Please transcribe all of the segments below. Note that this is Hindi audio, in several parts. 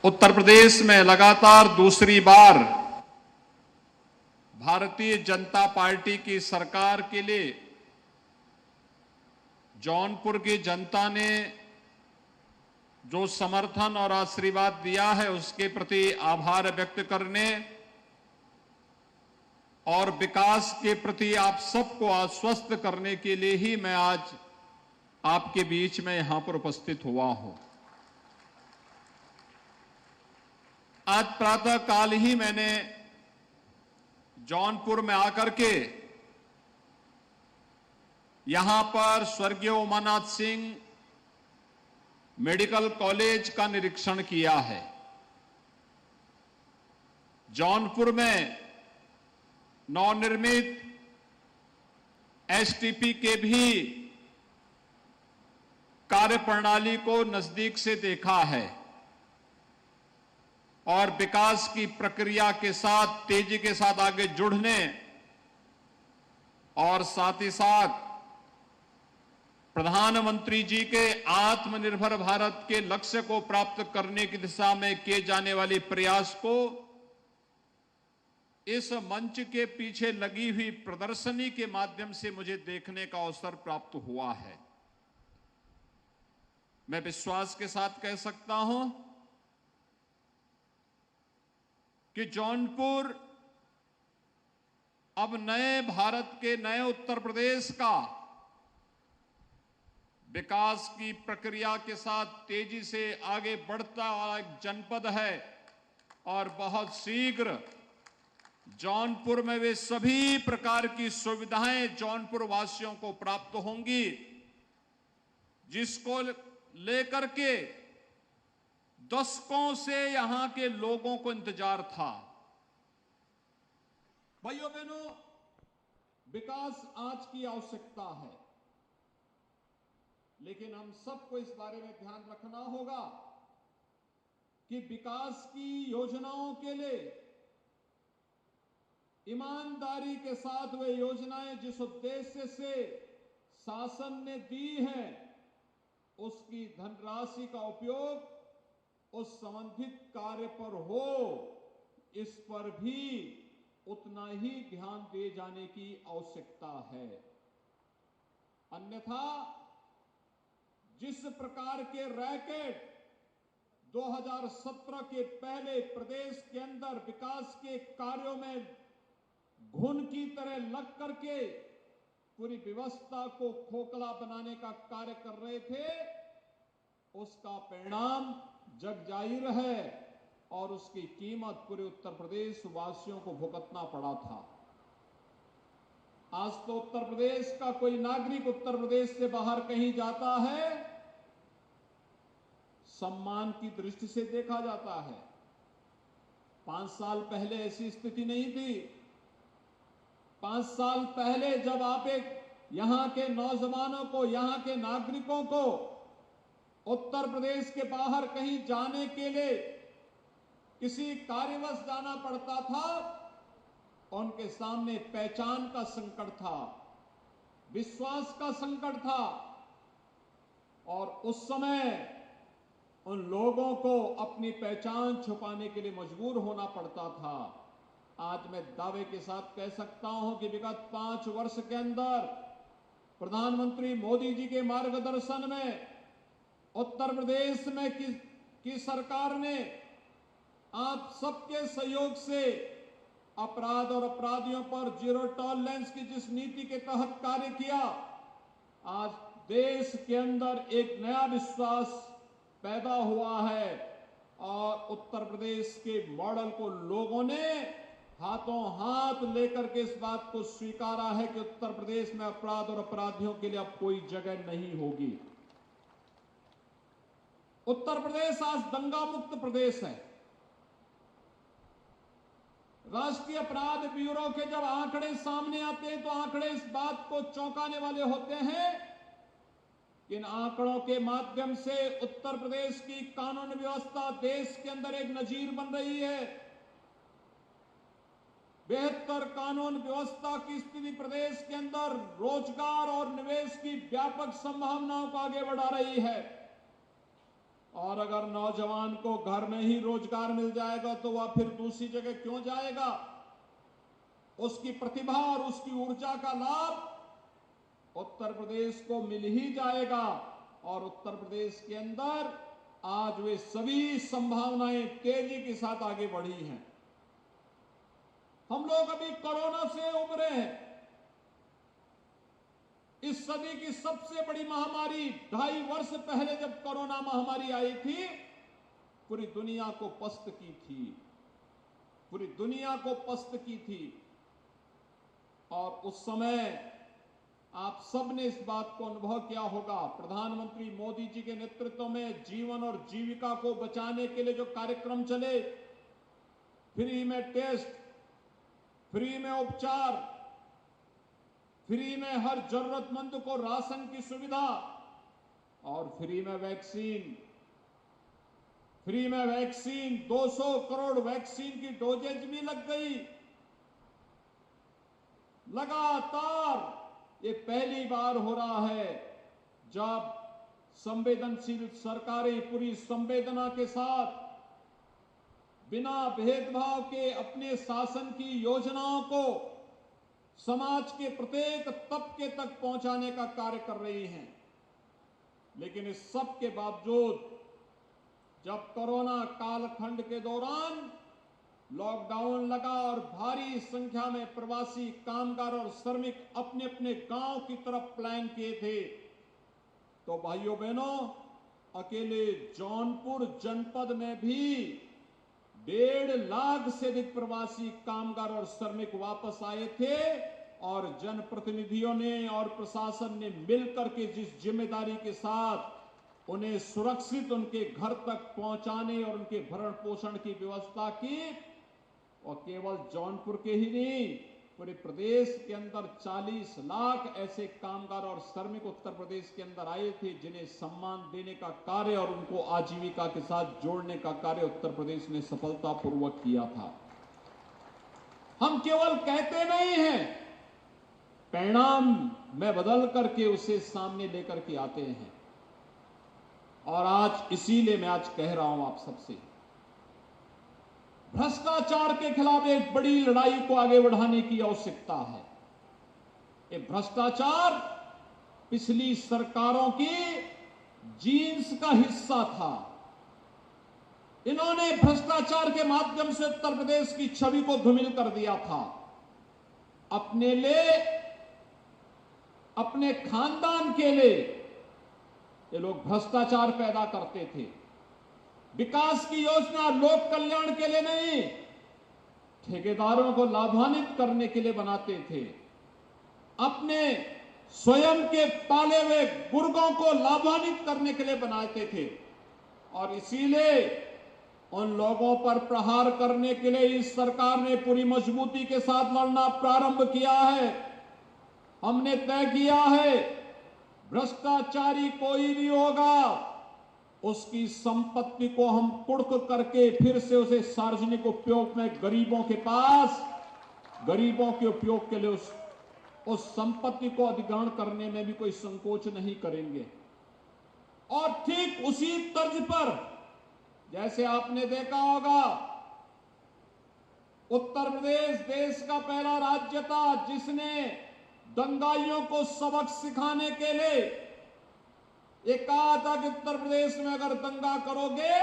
उत्तर प्रदेश में लगातार दूसरी बार भारतीय जनता पार्टी की सरकार के लिए जौनपुर की जनता ने जो समर्थन और आशीर्वाद दिया है उसके प्रति आभार व्यक्त करने और विकास के प्रति आप सबको आश्वस्त करने के लिए ही मैं आज आपके बीच में यहां पर उपस्थित हुआ हूं। आज प्रातः काल ही मैंने जौनपुर में आकर के यहां पर स्वर्गीय उमानाथ सिंह मेडिकल कॉलेज का निरीक्षण किया है। जौनपुर में नवनिर्मित एसटीपी के भी कार्यप्रणाली को नजदीक से देखा है और विकास की प्रक्रिया के साथ तेजी के साथ आगे जुड़ने और साथ ही साथ प्रधानमंत्री जी के आत्मनिर्भर भारत के लक्ष्य को प्राप्त करने की दिशा में किए जाने वाले प्रयास को इस मंच के पीछे लगी हुई प्रदर्शनी के माध्यम से मुझे देखने का अवसर प्राप्त हुआ है। मैं विश्वास के साथ कह सकता हूं कि जौनपुर अब नए भारत के नए उत्तर प्रदेश का विकास की प्रक्रिया के साथ तेजी से आगे बढ़ता हुआ एक जनपद है और बहुत शीघ्र जौनपुर में वे सभी प्रकार की सुविधाएं जौनपुर वासियों को प्राप्त होंगी जिसको लेकर के दशकों से यहां के लोगों को इंतजार था। भाइयों बहनों, विकास आज की आवश्यकता है, लेकिन हम सबको इस बारे में ध्यान रखना होगा कि विकास की योजनाओं के लिए ईमानदारी के साथ वे योजनाएं जिस उद्देश्य से शासन ने दी हैं उसकी धनराशि का उपयोग उस संबंधित कार्य पर हो, इस पर भी उतना ही ध्यान दिए जाने की आवश्यकता है। अन्यथा जिस प्रकार के रैकेट 2017 के पहले प्रदेश के अंदर विकास के कार्यों में घुन की तरह लग करके पूरी व्यवस्था को खोखला बनाने का कार्य कर रहे थे, उसका परिणाम जग जाहिर है और उसकी कीमत पूरे उत्तर प्रदेश वासियों को भुगतना पड़ा था। आज तो उत्तर प्रदेश का कोई नागरिक उत्तर प्रदेश से बाहर कहीं जाता है, सम्मान की दृष्टि से देखा जाता है। 5 साल पहले ऐसी स्थिति नहीं थी। 5 साल पहले जब आप एक यहां के नौजवानों को, यहां के नागरिकों को उत्तर प्रदेश के बाहर कहीं जाने के लिए किसी कार्यवश जाना पड़ता था, उनके सामने पहचान का संकट था, विश्वास का संकट था और उस समय उन लोगों को अपनी पहचान छुपाने के लिए मजबूर होना पड़ता था। आज मैं दावे के साथ कह सकता हूं कि विगत 5 वर्ष के अंदर प्रधानमंत्री मोदी जी के मार्गदर्शन में उत्तर प्रदेश में की सरकार ने आप सबके सहयोग से अपराध और अपराधियों पर जीरो टॉलरेंस की जिस नीति के तहत कार्य किया, आज देश के अंदर एक नया विश्वास पैदा हुआ है और उत्तर प्रदेश के मॉडल को लोगों ने हाथों हाथ लेकर के इस बात को स्वीकारा है कि उत्तर प्रदेश में अपराध और अपराधियों के लिए अब कोई जगह नहीं होगी। उत्तर प्रदेश आज दंगा मुक्त प्रदेश है। राष्ट्रीय अपराध ब्यूरो के जब आंकड़े सामने आते हैं तो आंकड़े इस बात को चौंकाने वाले होते हैं। इन आंकड़ों के माध्यम से उत्तर प्रदेश की कानून व्यवस्था देश के अंदर एक नजीर बन रही है। बेहतर कानून व्यवस्था की स्थिति प्रदेश के अंदर रोजगार और निवेश की व्यापक संभावनाओं को आगे बढ़ा रही है। और अगर नौजवान को घर में ही रोजगार मिल जाएगा तो वह फिर दूसरी जगह क्यों जाएगा? उसकी प्रतिभा और उसकी ऊर्जा का लाभ उत्तर प्रदेश को मिल ही जाएगा। और उत्तर प्रदेश के अंदर आज वे सभी संभावनाएं तेजी के साथ आगे बढ़ी हैं। हम लोग अभी कोरोना से उबरे हैं। इस सदी की सबसे बड़ी महामारी 2.5 वर्ष पहले जब कोरोना महामारी आई थी, पूरी दुनिया को पस्त की थी, पूरी दुनिया को पस्त की थी। और उस समय आप सबने इस बात को अनुभव किया होगा। प्रधानमंत्री मोदी जी के नेतृत्व में जीवन और जीविका को बचाने के लिए जो कार्यक्रम चले, फ्री में टेस्ट, फ्री में उपचार, फ्री में हर जरूरतमंद को राशन की सुविधा और फ्री में वैक्सीन, 200 करोड़ वैक्सीन की डोजेज भी लग गई। लगातार ये पहली बार हो रहा है जब संवेदनशील सरकारें पूरी संवेदना के साथ बिना भेदभाव के अपने शासन की योजनाओं को समाज के प्रत्येक तबके तक पहुंचाने का कार्य कर रही हैं। लेकिन इस सब के बावजूद जब कोरोना कालखंड के दौरान लॉकडाउन लगा और भारी संख्या में प्रवासी कामगार और श्रमिक अपने अपने गांव की तरफ पलायन किए थे, तो भाइयों बहनों, अकेले जौनपुर जनपद में भी 1.5 लाख से अधिक प्रवासी कामगार और श्रमिक वापस आए थे। और जनप्रतिनिधियों ने और प्रशासन ने मिलकर के जिस जिम्मेदारी के साथ उन्हें सुरक्षित उनके घर तक पहुंचाने और उनके भरण पोषण की व्यवस्था की, और केवल जौनपुर के ही नहीं, पूरे प्रदेश के अंदर 40 लाख ऐसे कामगार और श्रमिक उत्तर प्रदेश के अंदर आए थे जिन्हें सम्मान देने का कार्य और उनको आजीविका के साथ जोड़ने का कार्य उत्तर प्रदेश ने सफलतापूर्वक किया था। हम केवल कहते नहीं हैं, परिणाम में बदल करके उसे सामने लेकर के आते हैं। और आज इसीलिए मैं आज कह रहा हूं आप सबसे, भ्रष्टाचार के खिलाफ एक बड़ी लड़ाई को आगे बढ़ाने की आवश्यकता है। ये भ्रष्टाचार पिछली सरकारों की जीन्स का हिस्सा था। इन्होंने भ्रष्टाचार के माध्यम से उत्तर प्रदेश की छवि को धूमिल कर दिया था। अपने लिए, अपने खानदान के लिए ये लोग भ्रष्टाचार पैदा करते थे। विकास की योजना लोक कल्याण के लिए नहीं, ठेकेदारों को लाभान्वित करने के लिए बनाते थे। अपने स्वयं के पाले हुए गुर्गों को लाभान्वित करने के लिए बनाते थे। और इसीलिए उन लोगों पर प्रहार करने के लिए इस सरकार ने पूरी मजबूती के साथ लड़ना प्रारंभ किया है। हमने तय किया है, भ्रष्टाचारी कोई भी होगा, उसकी संपत्ति को हम कुर्क करके फिर से उसे सार्वजनिक उपयोग में गरीबों के पास, गरीबों के उपयोग के लिए उस संपत्ति को अधिग्रहण करने में भी कोई संकोच नहीं करेंगे। और ठीक उसी तर्ज पर, जैसे आपने देखा होगा, उत्तर प्रदेश देश का पहला राज्य था जिसने दंगाइयों को सबक सिखाने के लिए ये कहा था कि उत्तर प्रदेश में अगर दंगा करोगे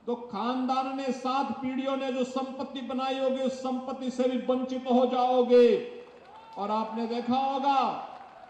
तो खानदान ने 7 पीढ़ियों ने जो संपत्ति बनाई होगी उस संपत्ति से भी वंचित हो जाओगे। और आपने देखा होगा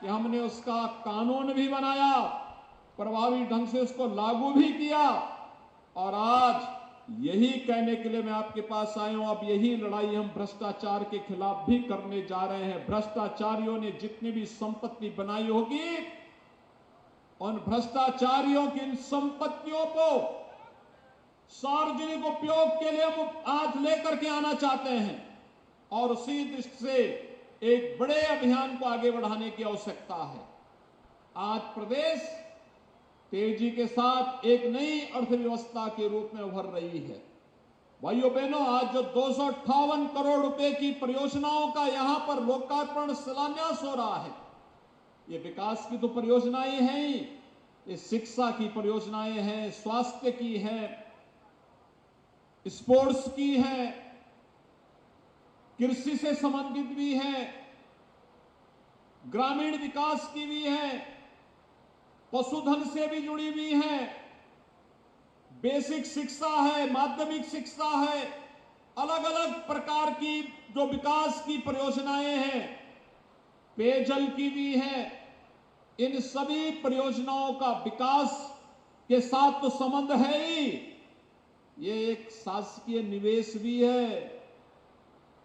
कि हमने उसका कानून भी बनाया, प्रभावी ढंग से उसको लागू भी किया। और आज यही कहने के लिए मैं आपके पास आया हूं, अब यही लड़ाई हम भ्रष्टाचार के खिलाफ भी करने जा रहे हैं। भ्रष्टाचारियों ने जितनी भी संपत्ति बनाई होगी, उन भ्रष्टाचारियों की इन संपत्तियों को सार्वजनिक उपयोग के लिए हम आज लेकर के आना चाहते हैं। और उसी दृष्टि से एक बड़े अभियान को आगे बढ़ाने की आवश्यकता है। आज प्रदेश तेजी के साथ एक नई अर्थव्यवस्था के रूप में उभर रही है। भाइयों बहनों, आज जो 258 करोड़ रुपए की परियोजनाओं का यहां पर लोकार्पण शिलान्यास हो रहा है, ये विकास की तो परियोजनाएं हैं ही, ये शिक्षा की परियोजनाएं हैं, स्वास्थ्य की हैं, स्पोर्ट्स की हैं, कृषि से संबंधित भी है, ग्रामीण विकास की भी है, पशुधन से भी जुड़ी हुई है, बेसिक शिक्षा है, माध्यमिक शिक्षा है, अलग अलग प्रकार की जो विकास की परियोजनाएं हैं, पेयजल की भी है। इन सभी परियोजनाओं का विकास के साथ तो संबंध है ही, ये एक शासकीय निवेश भी है,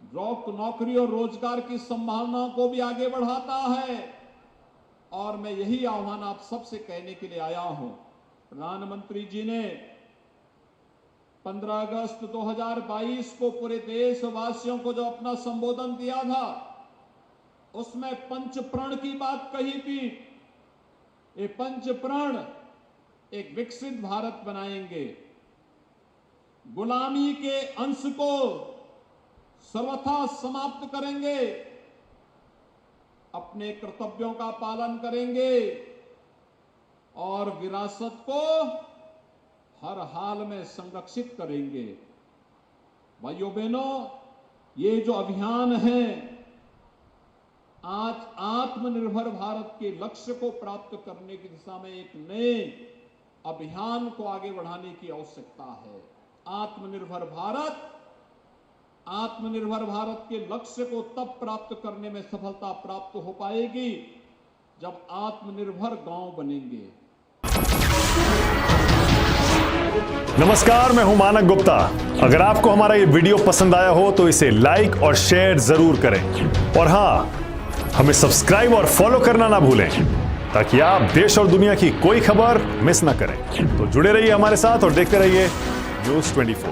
नौकरी और रोजगार की संभावना को भी आगे बढ़ाता है। और मैं यही आह्वान आप सबसे कहने के लिए आया हूं। प्रधानमंत्री जी ने 15 अगस्त 2022 को पूरे देशवासियों को जो अपना संबोधन दिया था, उसमें पंच प्रण की बात कही थी। ये पंच प्रण एक विकसित भारत बनाएंगे, गुलामी के अंश को सर्वथा समाप्त करेंगे, अपने कर्तव्यों का पालन करेंगे और विरासत को हर हाल में संरक्षित करेंगे। भाइयों बहनों, ये जो अभियान है, आज आत्मनिर्भर भारत के लक्ष्य को प्राप्त करने की दिशा में एक नए अभियान को आगे बढ़ाने की आवश्यकता है। आत्मनिर्भर भारत के लक्ष्य को तब प्राप्त करने में सफलता प्राप्त हो पाएगी जब आत्मनिर्भर गांव बनेंगे। नमस्कार, मैं हूं मानक गुप्ता। अगर आपको हमारा ये वीडियो पसंद आया हो तो इसे लाइक और शेयर जरूर करें, और हां, हमें सब्सक्राइब और फॉलो करना ना भूलें ताकि आप देश और दुनिया की कोई खबर मिस ना करें। तो जुड़े रहिए हमारे साथ और देखते रहिए न्यूज़ 24।